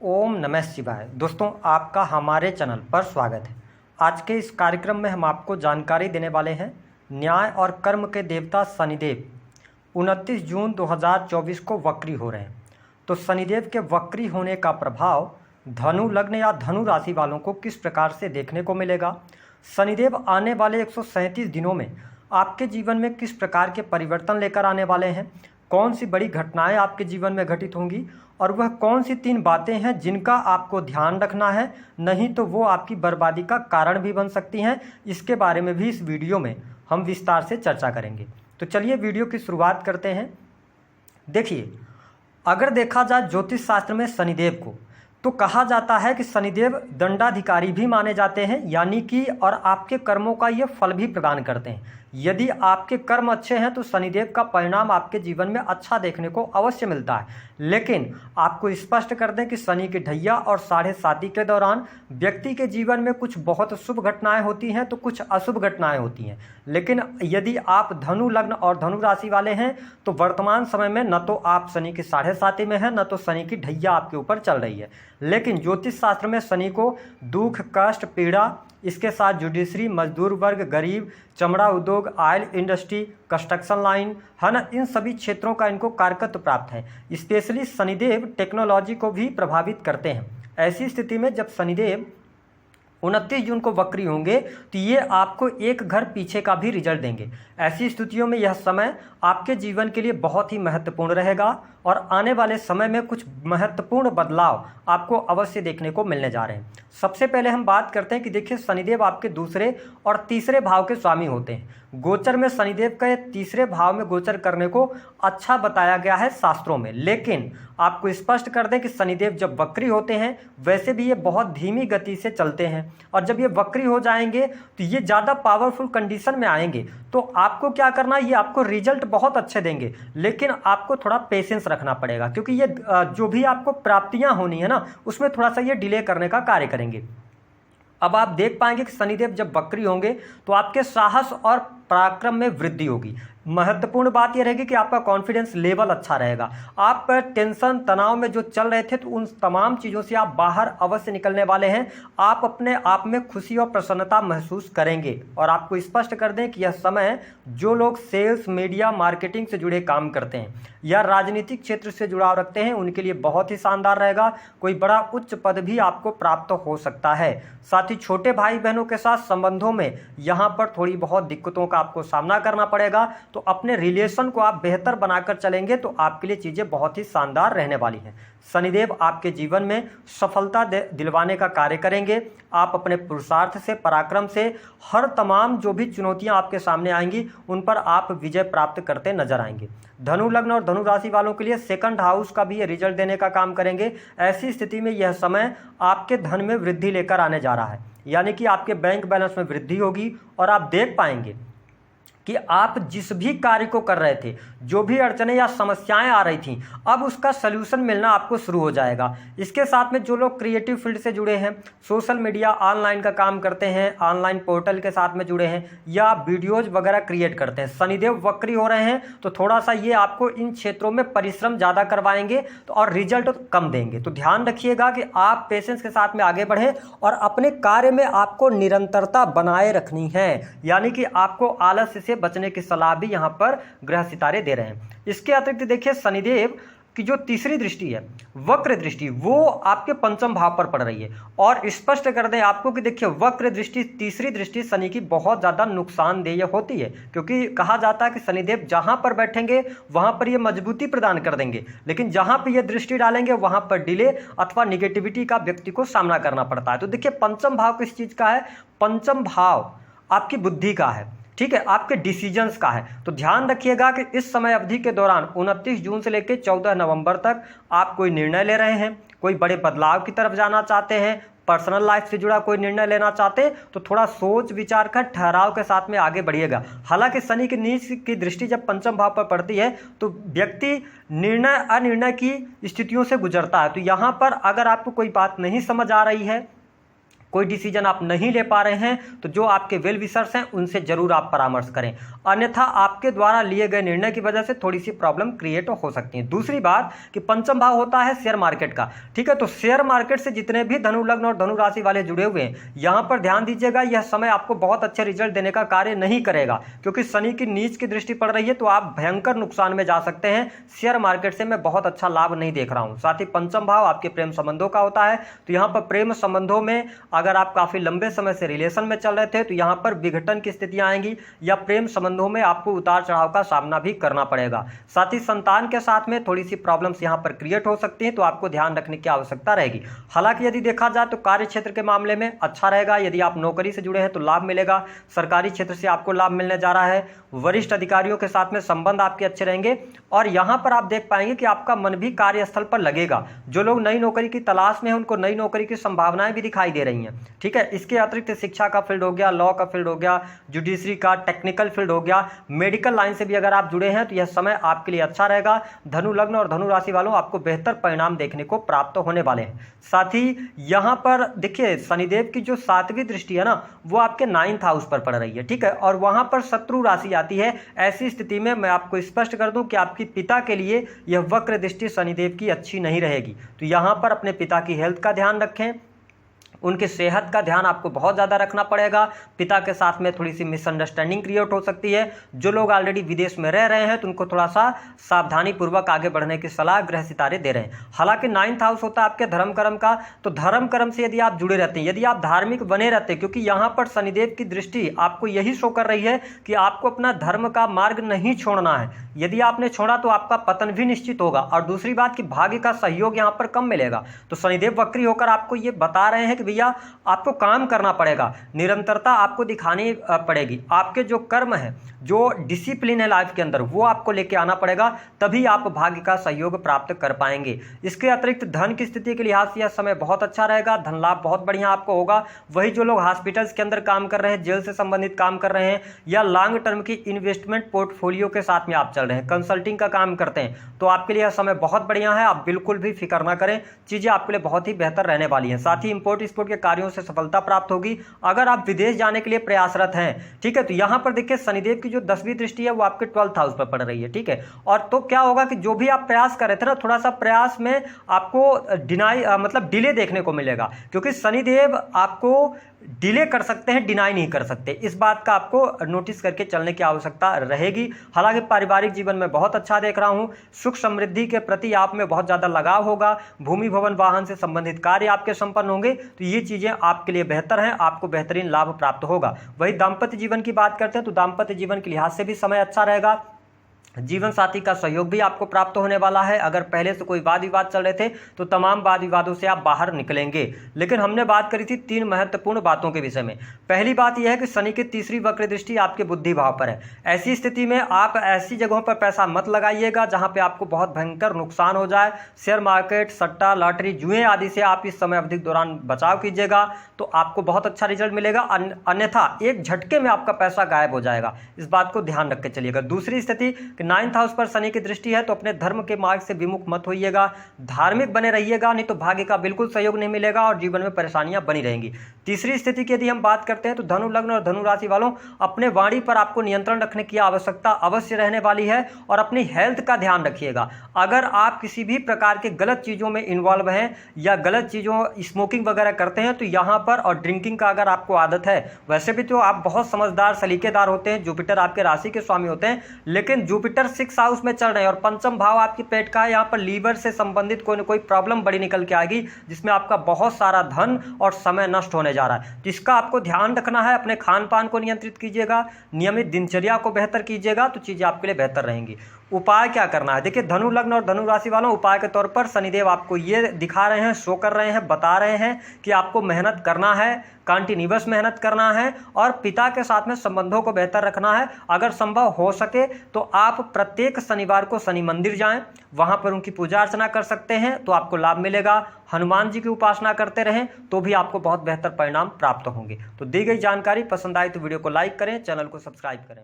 ओम नमः शिवाय। दोस्तों, आपका हमारे चैनल पर स्वागत है। आज के इस कार्यक्रम में हम आपको जानकारी देने वाले हैं न्याय और कर्म के देवता शनिदेव 29 जून 2024 को वक्री हो रहे हैं। तो शनिदेव के वक्री होने का प्रभाव धनु लग्न या धनु राशि वालों को किस प्रकार से देखने को मिलेगा, शनिदेव आने वाले 137 दिनों में आपके जीवन में किस प्रकार के परिवर्तन लेकर आने वाले हैं, कौन सी बड़ी घटनाएं आपके जीवन में घटित होंगी और वह कौन सी 3 बातें हैं जिनका आपको ध्यान रखना है, नहीं तो वो आपकी बर्बादी का कारण भी बन सकती हैं। इसके बारे में भी इस वीडियो में हम विस्तार से चर्चा करेंगे। तो चलिए वीडियो की शुरुआत करते हैं। देखिए, अगर देखा जाए ज्योतिष शास्त्र में शनिदेव को, तो कहा जाता है कि शनिदेव दंडाधिकारी भी माने जाते हैं, यानी कि और आपके कर्मों का ये फल भी प्रदान करते हैं। यदि आपके कर्म अच्छे हैं तो शनिदेव का परिणाम आपके जीवन में अच्छा देखने को अवश्य मिलता है। लेकिन आपको स्पष्ट कर दें कि शनि के ढैया और 7.5 के दौरान व्यक्ति के जीवन में कुछ बहुत शुभ घटनाएं होती हैं तो कुछ अशुभ घटनाएं होती हैं। लेकिन यदि आप धनु लग्न और धनु राशि वाले हैं तो वर्तमान समय में न तो आप शनि के 7.5 में हैं, न तो शनि की ढैया आपके ऊपर चल रही है। लेकिन ज्योतिष शास्त्र में शनि को दुख, कष्ट, पीड़ा, इसके साथ जुडिशरी, मजदूर वर्ग, गरीब, चमड़ा उद्योग, ऑयल इंडस्ट्री, कंस्ट्रक्शन लाइन है ना, इन सभी क्षेत्रों का इनको कारकत्व प्राप्त है। स्पेशली शनिदेव टेक्नोलॉजी को भी प्रभावित करते हैं। ऐसी स्थिति में जब शनिदेव 29 जून को वक्री होंगे तो ये आपको एक घर पीछे का भी रिजल्ट देंगे। ऐसी स्थितियों में यह समय आपके जीवन के लिए बहुत ही महत्वपूर्ण रहेगा और आने वाले समय में कुछ महत्वपूर्ण बदलाव आपको अवश्य देखने को मिलने जा रहे हैं। सबसे पहले हम बात करते हैं कि देखिए, शनिदेव आपके दूसरे और तीसरे भाव के स्वामी होते हैं। गोचर में शनिदेव का तीसरे भाव में गोचर करने को अच्छा बताया गया है शास्त्रों में। लेकिन आपको स्पष्ट कर दें कि शनिदेव जब वक्री होते हैं वैसे भी ये बहुत धीमी गति से चलते हैं, और जब ये वक्री हो जाएंगे तो ये ज़्यादा पावरफुल कंडीशन में आएंगे। तो आपको क्या करना है, ये आपको रिजल्ट बहुत अच्छे देंगे, लेकिन आपको थोड़ा पेशेंस रखना पड़ेगा, क्योंकि ये जो भी आपको प्राप्तियां होनी है ना, उसमें थोड़ा सा ये डिले करने का कार्य करेंगे। अब आप देख पाएंगे कि शनिदेव जब वक्री होंगे तो आपके साहस और पराक्रम में वृद्धि होगी। महत्वपूर्ण बात यह रहेगी कि आपका कॉन्फिडेंस लेवल अच्छा रहेगा। आप टेंशन तनाव में जो चल रहे थे तो उन तमाम चीज़ों से आप बाहर अवश्य निकलने वाले हैं। आप अपने आप में खुशी और प्रसन्नता महसूस करेंगे। और आपको स्पष्ट कर दें कि यह समय जो लोग सेल्स, मीडिया, मार्केटिंग से जुड़े काम करते हैं या राजनीतिक क्षेत्र से जुड़ाव रखते हैं उनके लिए बहुत ही शानदार रहेगा। कोई बड़ा उच्च पद भी आपको प्राप्त हो सकता है। साथ ही छोटे भाई बहनों के साथ संबंधों में यहाँ पर थोड़ी बहुत दिक्कतों का आपको सामना करना पड़ेगा। तो अपने रिलेशन को आप बेहतर बनाकर चलेंगे तो आपके लिए चीज़ें बहुत ही शानदार रहने वाली हैं। शनिदेव आपके जीवन में सफलता दिलवाने का कार्य करेंगे। आप अपने पुरुषार्थ से, पराक्रम से हर तमाम जो भी चुनौतियां आपके सामने आएंगी उन पर आप विजय प्राप्त करते नजर आएंगे। धनु लग्न और धनु राशि वालों के लिए सेकंड हाउस का भी ये रिजल्ट देने का काम करेंगे। ऐसी स्थिति में यह समय आपके धन में वृद्धि लेकर आने जा रहा है, यानी कि आपके बैंक बैलेंस में वृद्धि होगी। और आप देख पाएंगे कि आप जिस भी कार्य को कर रहे थे, जो भी अड़चनें या समस्याएं आ रही थीं, अब उसका सलूशन मिलना आपको शुरू हो जाएगा। इसके साथ में जो लोग क्रिएटिव फील्ड से जुड़े हैं, सोशल मीडिया, ऑनलाइन का काम करते हैं, ऑनलाइन पोर्टल के साथ में जुड़े हैं या वीडियोज वगैरह क्रिएट करते हैं, शनिदेव वक्री हो रहे हैं तो थोड़ा सा ये आपको इन क्षेत्रों में परिश्रम ज़्यादा करवाएंगे तो और रिजल्ट कम देंगे। तो ध्यान रखिएगा कि आप पेशेंस के साथ में आगे बढ़ें और अपने कार्य में आपको निरंतरता बनाए रखनी है, यानी कि आपको आलस्य से बचने की सलाह भी यहां पर ग्रह सितारे दे रहे हैं। इसके अतिरिक्त देखिए, शनिदेव की जो तीसरी दृष्टि है, वक्र दृष्टि, वो आपके पंचम भाव पर पड़ रही है। और स्पष्ट कर दें आपको कि देखिए, वक्र दृष्टि, तीसरी दृष्टि शनि की बहुत ज़्यादा नुकसानदेह होती है, क्योंकि कहा जाता है कि शनिदेव जहां पर बैठेंगे वहां पर ये मजबूती प्रदान कर देंगे, लेकिन जहां पर ये दृष्टि डालेंगे वहां पर डिले अथवा निगेटिविटी का व्यक्ति को सामना करना पड़ता है। तो देखिए, पंचम भाव किस चीज़ का है? पंचम भाव आपकी बुद्धि का है, ठीक है, आपके डिसीजंस का है। तो ध्यान रखिएगा कि इस समय अवधि के दौरान 29 जून से लेकर 14 नवंबर तक आप कोई निर्णय ले रहे हैं, कोई बड़े बदलाव की तरफ जाना चाहते हैं, पर्सनल लाइफ से जुड़ा कोई निर्णय लेना चाहते हैं तो थोड़ा सोच विचार कर ठहराव के साथ में आगे बढ़िएगा। हालांकि शनि की नीच की दृष्टि जब पंचम भाव पर पड़ती है तो व्यक्ति निर्णय अनिर्णय की स्थितियों से गुजरता है। तो यहाँ पर अगर आपको कोई बात नहीं समझ आ रही है कोई डिसीजन आप नहीं ले पा रहे हैं तो जो आपके वेल विशर्स हैं उनसे जरूर आप परामर्श करें, अन्यथा आपके द्वारा लिए गए निर्णय की वजह से थोड़ी सी प्रॉब्लम क्रिएट हो सकती है। दूसरी बात कि पंचम भाव होता है शेयर मार्केट का, ठीक है। तो शेयर मार्केट से जितने भी धनु लग्न और धनु राशि वाले जुड़े हुए हैं, यहां पर ध्यान दीजिएगा, यह समय आपको बहुत अच्छे रिजल्ट देने का कार्य नहीं करेगा, क्योंकि शनि की नीच की दृष्टि पड़ रही है, तो आप भयंकर नुकसान में जा सकते हैं। शेयर मार्केट से मैं बहुत अच्छा लाभ नहीं देख रहा हूं। साथ ही पंचम भाव आपके प्रेम संबंधों का होता है, तो यहां पर प्रेम संबंधों में अगर आप काफी लंबे समय से रिलेशन में चल रहे थे तो यहां पर विघटन की स्थितियां आएंगी या प्रेम संबंधों में आपको उतार चढ़ाव का सामना भी करना पड़ेगा। साथ ही संतान के साथ में थोड़ी सी प्रॉब्लम्स यहां पर क्रिएट हो सकती हैं, तो आपको ध्यान रखने की आवश्यकता रहेगी। हालांकि यदि देखा जाए तो कार्य क्षेत्र के मामले में अच्छा रहेगा। यदि आप नौकरी से जुड़े हैं तो लाभ मिलेगा, सरकारी क्षेत्र से आपको लाभ मिलने जा रहा है, वरिष्ठ अधिकारियों के साथ में संबंध आपके अच्छे रहेंगे और यहां पर आप देख पाएंगे कि आपका मन भी कार्यस्थल पर लगेगा। जो लोग नई नौकरी की तलाश में हैं उनको नई नौकरी की संभावनाएं भी दिखाई दे रही हैं, ठीक है। इसके अतिरिक्त शिक्षा का फील्ड हो गया, लॉ का फील्ड हो गया, जुडिशरी का, टेक्निकल फील्ड हो गया, मेडिकल लाइन से भी अगर आप जुड़े हैं तो यह समय आपके लिए अच्छा रहेगा। धनु लग्न और धनु राशि वालों आपको बेहतर परिणाम देखने को प्राप्त होने वाले हैं। साथ ही यहां पर देखिए शनिदेव की जो 7वीं दृष्टि है ना, वो आपके 9th हाउस पर पड़ रही है, ठीक है, और वहां पर शत्रु राशि आती है। ऐसी स्थिति में मैं आपको स्पष्ट कर दूं कि आपकी पिता के लिए यह वक्र दृष्टि शनिदेव की अच्छी नहीं रहेगी। तो यहां पर अपने पिता की हेल्थ का ध्यान रखें, उनके सेहत का ध्यान आपको बहुत ज़्यादा रखना पड़ेगा। पिता के साथ में थोड़ी सी मिसअंडरस्टैंडिंग क्रिएट हो सकती है। जो लोग ऑलरेडी विदेश में रह रहे हैं तो उनको थोड़ा सा सावधानी पूर्वक आगे बढ़ने की सलाह ग्रह सितारे दे रहे हैं। हालांकि 9th हाउस होता है आपके धर्म कर्म का, तो धर्म कर्म से यदि आप जुड़े रहते हैं, यदि आप धार्मिक बने रहते हैं, क्योंकि यहाँ पर शनिदेव की दृष्टि आपको यही शो कर रही है कि आपको अपना धर्म का मार्ग नहीं छोड़ना है। यदि आपने छोड़ा तो आपका पतन भी निश्चित होगा। और दूसरी बात कि भाग्य का सहयोग यहाँ पर कम मिलेगा। तो शनिदेव वक्री होकर आपको ये बता रहे हैं कि भैया आपको काम करना पड़ेगा, निरंतरता आपको दिखानी पड़ेगी। आपके जो कर्म है, जो डिसिप्लिन है लाइफ के अंदर, वो आपको लेके आना पड़ेगा, तभी आप भाग्य का सहयोग प्राप्त कर पाएंगे। इसके अतिरिक्त धन की स्थिति के लिहाज से यह समय बहुत अच्छा रहेगा, धन लाभ बहुत बढ़िया आपको होगा। वही जो लोग हॉस्पिटल्स के अंदर काम कर रहे हैं, जेल से संबंधित काम कर रहे हैं, या लॉन्ग टर्म की इन्वेस्टमेंट पोर्टफोलियो के साथ में आप चल रहे हैं, कंसल्टिंग का काम करते हैं, तो आपके लिए यह समय बहुत बढ़िया है। आप बिल्कुल भी फिक्र ना करें, चीजें आपके लिए बहुत ही बेहतर रहने वाली हैं। साथ ही इंपोर्ट एक्सपोर्ट के कार्यों से सफलता प्राप्त होगी। अगर आप विदेश जाने के लिए प्रयासरत हैं, ठीक है, तो यहां पर देखिए शनिदेव की जो 10वीं दृष्टि है वो आपके 12th हाउस पर पड़ रही है, ठीक है। और तो क्या होगा कि जो भी आप प्रयास कर रहे थे ना, थोड़ा सा प्रयास में आपको डिले देखने को मिलेगा, क्योंकि शनिदेव आपको डिले कर सकते हैं, डिनाई नहीं कर सकते। इस बात का आपको नोटिस करके चलने की आवश्यकता रहेगी। हालांकि पारिवारिक जीवन में बहुत अच्छा देख रहा हूं, सुख समृद्धि के प्रति आप में बहुत ज्यादा लगाव होगा, भूमि भवन वाहन से संबंधित कार्य आपके संपन्न होंगे, तो ये चीजें आपके लिए बेहतर हैं, आपको बेहतरीन लाभ प्राप्त होगा। वही दाम्पत्य जीवन की बात करते हैं तो दाम्पत्य जीवन के लिहाज से भी समय अच्छा रहेगा। जीवन साथी का सहयोग भी आपको प्राप्त होने वाला है। अगर पहले से कोई वाद विवाद चल रहे थे तो तमाम वाद विवादों से आप बाहर निकलेंगे। लेकिन हमने बात करी थी 3 महत्वपूर्ण बातों के विषय में। पहली बात यह है कि शनि की 3री वक्र दृष्टि आपके बुद्धि भाव पर है। ऐसी स्थिति में आप ऐसी जगहों पर पैसा मत लगाइएगा जहां पे आपको बहुत भयंकर नुकसान हो जाए। शेयर मार्केट, सट्टा, लॉटरी, जुए आदि से आप इस समय अवधि के दौरान बचाव कीजिएगा तो आपको बहुत अच्छा रिजल्ट मिलेगा, अन्यथा एक झटके में आपका पैसा गायब हो जाएगा। इस बात को ध्यान रख के चलिएगा। दूसरी स्थिति कि 9th हाउस पर शनि की दृष्टि है, तो अपने धर्म के मार्ग से विमुख मत होइएगा, धार्मिक बने रहिएगा, नहीं तो भाग्य का बिल्कुल सहयोग नहीं मिलेगा और जीवन में परेशानियां बनी रहेंगी। तीसरी स्थिति की यदि हम बात करते हैं तो धनु लग्न और धनु राशि वालों, अपने वाणी पर आपको नियंत्रण रखने की आवश्यकता अवश्य रहने वाली है और अपनी हेल्थ का ध्यान रखिएगा। अगर आप किसी भी प्रकार के गलत चीजों में इन्वॉल्व हैं या गलत चीजों स्मोकिंग वगैरह करते हैं तो यहां पर, और ड्रिंकिंग का अगर आपको आदत है, वैसे भी तो आप बहुत समझदार सलीकेदार होते हैं, जुपिटर आपके राशि के स्वामी होते हैं, लेकिन जुपिटर 6 हाउस में चल रहे हैं और पंचम भाव आपकी पेट का है, यहाँ पर लीवर से संबंधित कोई न कोई प्रॉब्लम बड़ी निकल के आएगी जिसमें आपका बहुत सारा धन और समय नष्ट होने जा रहा है। तो इसका आपको ध्यान रखना है। अपने खान पान को नियंत्रित कीजिएगा, नियमित दिनचर्या को बेहतर कीजिएगा तो चीजें आपके लिए बेहतर रहेंगी। उपाय क्या करना है, देखिए धनु लग्न और धनु राशि वालों, उपाय के तौर पर शनिदेव आपको ये दिखा रहे हैं, शो कर रहे हैं, बता रहे हैं कि आपको मेहनत करना है, कंटिन्यूअस मेहनत करना है और पिता के साथ में संबंधों को बेहतर रखना है। अगर संभव हो सके तो आप प्रत्येक शनिवार को शनि मंदिर जाएं, वहां पर उनकी पूजा अर्चना कर सकते हैं तो आपको लाभ मिलेगा। हनुमान जी की उपासना करते रहें तो भी आपको बहुत बेहतर परिणाम प्राप्त होंगे। तो दी गई जानकारी पसंद आई तो वीडियो को लाइक करें, चैनल को सब्सक्राइब करें।